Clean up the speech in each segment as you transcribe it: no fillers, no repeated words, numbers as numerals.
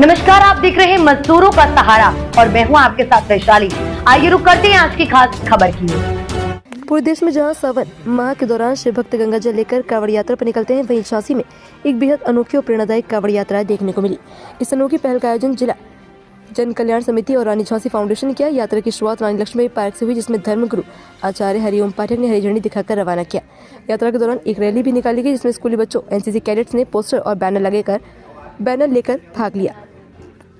नमस्कार, आप देख रहे हैं मजदूरों का सहारा और मैं हूं आपके साथ वैशाली। आइए रुक करते हैं आज की खास खबर की। पूरे देश में जहां सावन माह के दौरान शिव भक्त गंगा जल लेकर कांवड़ यात्रा पर निकलते हैं, वहीं झांसी में एक बेहद अनोखी और प्रेरणादायक कांवड़ यात्रा देखने को मिली। इस अनोखी पहल का आयोजन जिला जन कल्याण समिति और रानी झांसी फाउंडेशन ने किया। यात्रा की शुरुआत रानी लक्ष्मीबाई पार्क से हुई, जिसमें धर्मगुरु आचार्य हरिओम पाठक ने हरी झंडी दिखाकर रवाना किया। यात्रा के दौरान एक रैली भी निकाली गई, जिसमें स्कूली बच्चों, एनसीसी कैडेट्स ने पोस्टर और बैनर लेकर भाग लिया।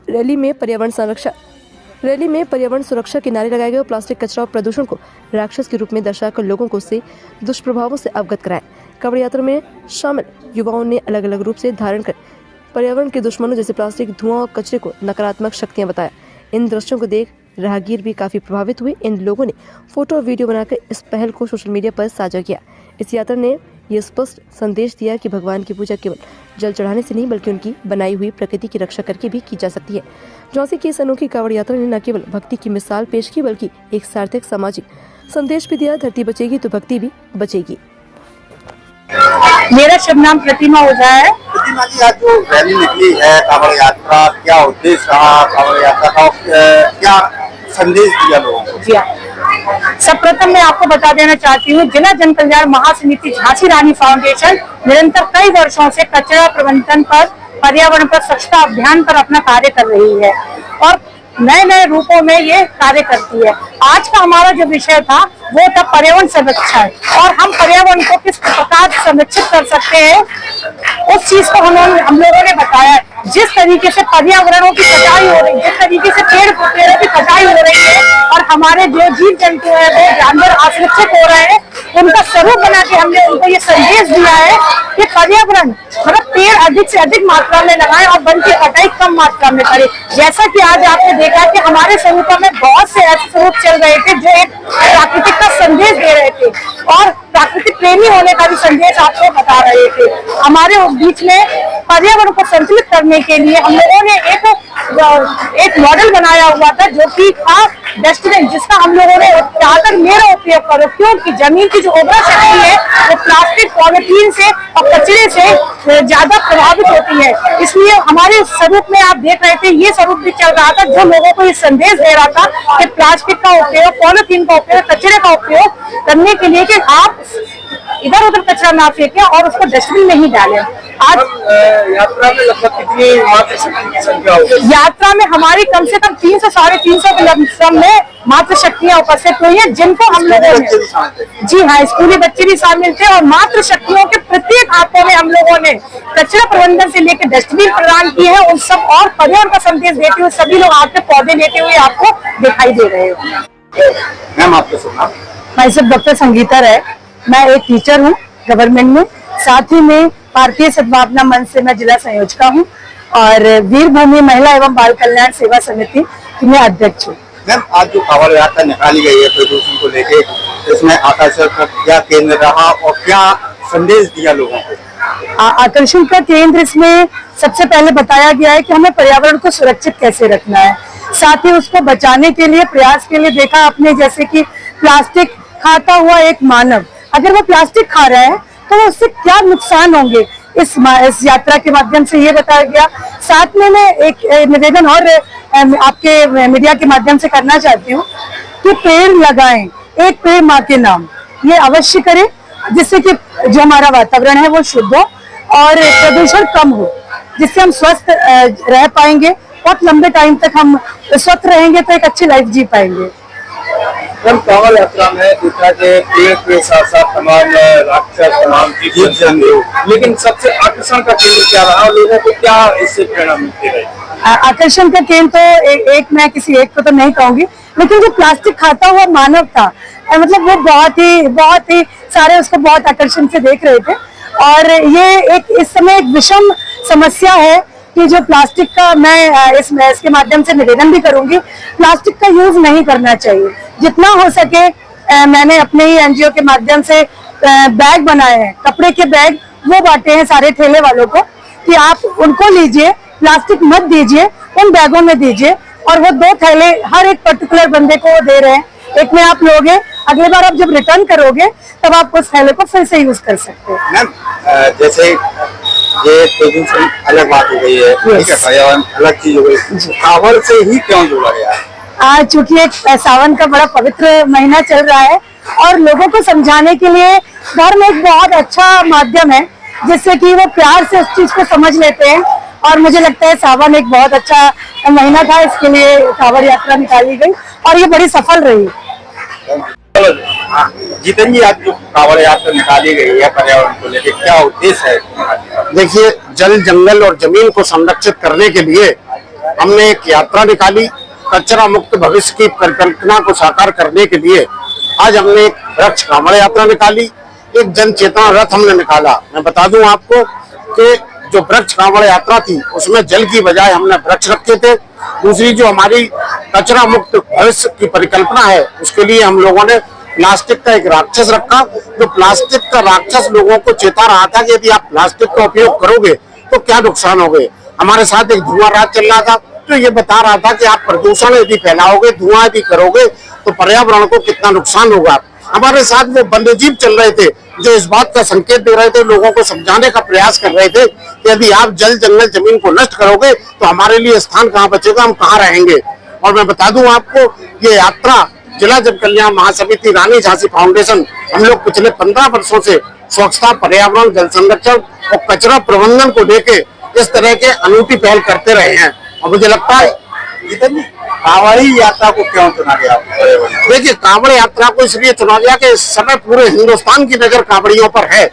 रैली में पर्यावरण सुरक्षा के नारे लगाए गए और प्लास्टिक कचरा और प्रदूषण को राक्षस के रूप में दर्शाकर लोगों को उससे दुष्प्रभावों से अवगत कराएं। कांवड़ यात्रा में शामिल युवाओं ने अलग अलग रूप से धारण कर पर्यावरण के दुश्मनों जैसे प्लास्टिक, धुआं और कचरे को नकारात्मक शक्तियां बताया। इन दृश्यों को देख राहगीर भी काफी प्रभावित हुए। इन लोगों ने फोटो और वीडियो बनाकर इस पहल को सोशल मीडिया पर साझा किया। इस यात्रा ने यह स्पष्ट संदेश दिया कि भगवान की पूजा केवल जल चढ़ाने से नहीं, बल्कि उनकी बनाई हुई प्रकृति की रक्षा करके भी की जा सकती है। झांसी की इस अनोखी कांवड़ यात्रा ने न केवल भक्ति की मिसाल पेश की, बल्कि एक सार्थक सामाजिक संदेश भी दिया। धरती बचेगी तो भक्ति भी बचेगी। मेरा शुभ नाम प्रतिमा ओझा है। प्रतिमा जी, आज जो रैली निकली है कांवड़ यात्रा, क्या उद्देश्य रहा कांवड़ यात्रा का, क्या संदेश दिया लोगों को? जी, सर्वप्रथम मैं आपको बता देना चाहती हूँ, जिला जन कल्याण महासमिति झांसी रानी फाउंडेशन निरंतर कई वर्षों से कचरा प्रबंधन पर, पर्यावरण पर, स्वच्छता अभियान पर अपना कार्य कर रही है और नए नए रूपों में ये कार्य करती है। आज का हमारा जो विषय था वो था पर्यावरण संरक्षण, और हम पर्यावरण को किस प्रकार संरक्षित कर सकते हैं उस चीज को हम लोगों ने बताया। जिस तरीके से पर्यावरणों की कटाई हो रही है, जिस तरीके से पेड़ों की कटाई हो रही है और हमारे जो जीव जंतु है वो जानवर असुरक्षित हो रहे हैं, उनका स्वरूप बना के हमने उनको ये संदेश दिया है कि पर्यावरण मतलब पेड़ अधिक से अधिक मात्रा में लगाएं और वन की कटाई कम मात्रा में करें। जैसा कि आज आपने देखा कि हमारे स्वरूपों में बहुत से ऐसे स्वरूप चल रहे थे जो एक प्राकृतिक का संदेश दे रहे थे और प्राकृतिक प्रेमी होने का भी संदेश आपको बता रहे थे। हमारे बीच में पर्यावरण को संतुलित करने के लिए हम लोगों ने एक मॉडल बनाया हुआ था, जो कि था डस्टबिन, जिसका हम लोगों ने ज्यादातर मेरा उपयोग करो, क्योंकि जमीन की जो उर्वरा शक्ति है वो प्लास्टिक, पॉलिथीन से और कचरे से ज्यादा प्रभावित होती है। इसलिए हमारे स्वरूप में आप देख रहे थे, ये स्वरूप भी चल रहा था जो लोगों को ये संदेश दे रहा था कि प्लास्टिक का उपयोग, पॉलिथीन का उपयोग, कचरे का उपयोग करने के लिए कि आप इधर उधर कचरा ना फेंकें और उसको डस्टबिन में ही डालें। आज यात्रा में लगभग कितनी मातृ शक्ति की संख्या होगी? यात्रा में हमारी कम से कम 300 साढ़े 300 के में मातृ शक्तियां उपस्थित हुई है, जिनको हम लोगों ने, जी हाँ, स्कूली बच्चे भी शामिल थे और मातृ शक्तियों के प्रत्येक हाथों में हम लोगों ने कचरा प्रबंधन से लेकर डस्टबिन प्रदान किए हैं। उन सब और पर्यावरण का संदेश देते हुए सभी लोग हाथ में पौधे लेते हुए आपको दिखाई दे रहे हो। मैम, आपको सुना? मैं सब डॉक्टर संगीता है। मैं एक टीचर हूँ गवर्नमेंट में, साथ ही में भारतीय सद्भावना मंच से मैं जिला संयोजका हूँ और वीरभूमि महिला एवं बाल कल्याण सेवा समिति की मैं अध्यक्ष हूँ। मैम, आज जो कांवड़ यात्रा निकाली गई है प्रदूषण को लेके, इसमें आकर्षण का क्या केंद्र रहा और क्या संदेश दिया लोगों को? आकर्षण का केंद्र इसमें सबसे पहले बताया गया है कि हमें पर्यावरण को सुरक्षित कैसे रखना है, साथ ही उसको बचाने के लिए प्रयास के लिए देखा आपने, जैसे कि प्लास्टिक खाता हुआ एक मानव अगर वो प्लास्टिक खा रहा है तो उससे क्या नुकसान होंगे, इस यात्रा के माध्यम से ये बताया गया। साथ में मैं एक निवेदन और आपके मीडिया के माध्यम से करना चाहती हूँ कि पेड़ लगाएं, एक पेड़ माँ के नाम, ये अवश्य करें, जिससे कि जो हमारा वातावरण है वो शुद्ध हो और प्रदूषण कम हो, जिससे हम स्वस्थ रह पाएंगे। बहुत लंबे टाइम तक हम स्वस्थ रहेंगे तो एक अच्छी लाइफ जी पाएंगे। कांवड़ यात्रा में दूसरा के पेड़ के साथ साथ तमाम राक्षस, तमाम जीव जंतु, लेकिन सबसे आकर्षण का केंद्र क्या रहा? लोगों को क्या इससे प्रेरणा मिलती रही? आकर्षण का केंद्र तो एक मैं किसी एक को तो नहीं कहूंगी, लेकिन जो प्लास्टिक खाता हुआ मानव था, मतलब वो बहुत ही सारे उसको बहुत आकर्षण से देख रहे थे। और ये इस समय एक विषम समस्या है कि जो प्लास्टिक का, मैं इसके माध्यम से निवेदन भी करूंगी, प्लास्टिक का यूज नहीं करना चाहिए। जितना हो सके मैंने अपने ही एनजीओ के माध्यम से बैग बनाए हैं, कपड़े के बैग, वो बांटे हैं सारे ठेले वालों को कि आप उनको लीजिए, प्लास्टिक मत दीजिए, उन बैगों में दीजिए। और वो 2 थैले हर एक पर्टिकुलर बंदे को वो दे रहे हैं, एक में आप लोगे, अगली बार आप जब रिटर्न करोगे तब आप उस थैले को फिर से यूज कर सकते हो। मैम, जैसे ये प्रदूषण अलग बात हो गई है, ठीक है, पर्यावरण अलग चीज हो गई, कांवड़ से ही क्यों जोड़ा गया है? आज चूंकि एक सावन का बड़ा पवित्र महीना चल रहा है और लोगों को समझाने के लिए धर्म एक बहुत अच्छा माध्यम है जिससे कि वो प्यार से उस चीज को समझ लेते हैं। और मुझे लगता है सावन एक बहुत अच्छा महीना था, इसके लिए कांवड़ यात्रा निकाली गई और ये बड़ी सफल रही। जितन जी, आज जो कांवड़ यात्रा निकाली गई है पर्यावरण को लेकर, क्या उद्देश्य है? देखिए, जल, जंगल और जमीन को संरक्षित करने के लिए हमने एक यात्रा निकाली। कचरा मुक्त भविष्य की परिकल्पना को साकार करने के लिए आज हमने एक वृक्ष कांवड़ यात्रा निकाली, एक जन चेतना रथ हमने निकाला। मैं बता दूं आपको कि जो वृक्ष कांवड़ यात्रा थी उसमें जल की बजाय हमने वृक्ष रखे थे। दूसरी जो हमारी कचरा मुक्त भविष्य की परिकल्पना है उसके लिए हम लोगों ने प्लास्टिक का एक राक्षस रखा। जो प्लास्टिक का राक्षस लोगों को चेता रहा था कि यदि आप प्लास्टिक का उपयोग करोगे तो क्या नुकसान हो गए। हमारे साथ एक धुआं राज चल रहा था तो ये बता रहा था कि आप प्रदूषण यदि फैलाओगे, धुआं यदि करोगे तो पर्यावरण को कितना नुकसान होगा। हमारे साथ वो वन्यजीव चल रहे थे जो इस बात का संकेत दे रहे थे, लोगों को समझाने का प्रयास कर रहे थे कि यदि आप जल, जंगल, जमीन को नष्ट करोगे तो हमारे लिए स्थान कहाँ बचेगा, हम कहाँ रहेंगे। और मैं बता दूं आपको, ये यात्रा जिला जन कल्याण महासमिति रानी झांसी फाउंडेशन, हम लोग पिछले 15 वर्षों से स्वच्छता, पर्यावरण, जल संरक्षण और कचरा प्रबंधन को लेके इस तरह के अनूठी पहल करते रहे हैं। और मुझे लगता है कांवड़ी यात्रा को क्यों चुना गया? देखिए, कांवड़ यात्रा को इसलिए चुना गया कि इस समय पूरे हिंदुस्तान की नजर कांवड़ियों पर है।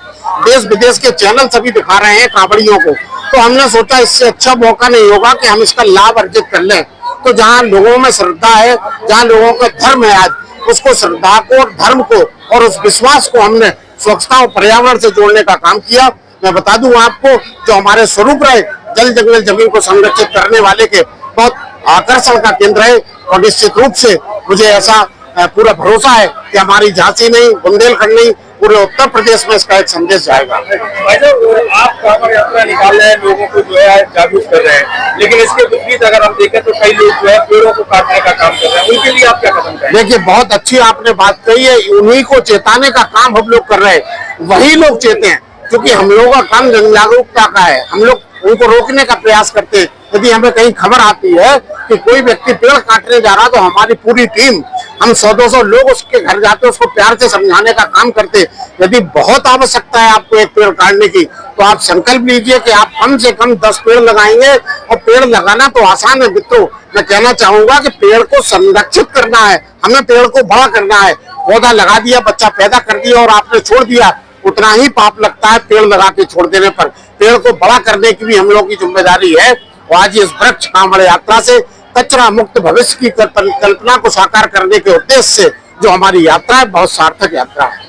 देश विदेश के चैनल सभी दिखा रहे हैं कांवड़ियों को, तो हमने सोचा इससे अच्छा मौका नहीं होगा कि हम इसका लाभ अर्जित कर लें। तो जहाँ लोगों में श्रद्धा है, जहाँ लोगों का धर्म है, आज उसको, श्रद्धा को, धर्म को और उस विश्वास को हमने स्वच्छता और पर्यावरण से जोड़ने का काम किया। मैं बता दूं आपको, जो हमारे स्वरूप रहे जल, जंगल, जमीन को संरक्षित करने वाले के बहुत आकर्षण का केंद्र है। और निश्चित रूप से मुझे ऐसा पूरा भरोसा है कि हमारी झांसी नहीं, बुंदेलखंड नहीं, पूरे उत्तर प्रदेश में इसका एक संदेश जाएगा। आप कांवड़ यात्रा निकाल रहे हैं, लोगों को जो है जागरूक कर रहे हैं, लेकिन इसके विपरीत अगर हम देखें तो कई लोग जो है पेड़ों को काटने का काम कर रहे हैं, उनके लिए आप क्या कदम करें? देखिए, बहुत अच्छी आपने बात कही है। उन्हीं को चेताने का काम हम लोग कर रहे हैं, वही लोग चेते हैं, क्योंकि हम लोगों का काम जन जागरूकता का है। हम लोग उनको रोकने का प्रयास करते हैं। यदि हमें कहीं खबर आती है कि कोई व्यक्ति पेड़ काटने जा रहा तो हमारी पूरी टीम, हम 100-200 लोग उसके घर जाते, उसको प्यार से समझाने का काम करते। यदि बहुत आवश्यकता है आपको एक पेड़ काटने की तो आप संकल्प लीजिए कि आप कम से कम 10 पेड़ लगाएंगे। और पेड़ लगाना तो आसान है मित्रों, मैं कहना चाहूंगा कि पेड़ को संरक्षित करना है, हमें पेड़ को बड़ा करना है। पौधा लगा दिया, बच्चा पैदा कर दिया और आपने छोड़ दिया, उतना ही पाप लगता है पेड़ लगा के छोड़ देने पर। पेड़ को बड़ा करने की भी हम लोग की जिम्मेदारी है। और आज इस वृक्ष कांवड़ यात्रा से कचरा मुक्त भविष्य की कल्पना को साकार करने के उद्देश्य से जो हमारी यात्रा है, बहुत सार्थक यात्रा है।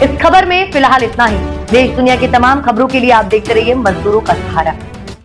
इस खबर में फिलहाल इतना ही। देश दुनिया की तमाम खबरों के लिए आप देखते रहिए मजदूरों का सहारा।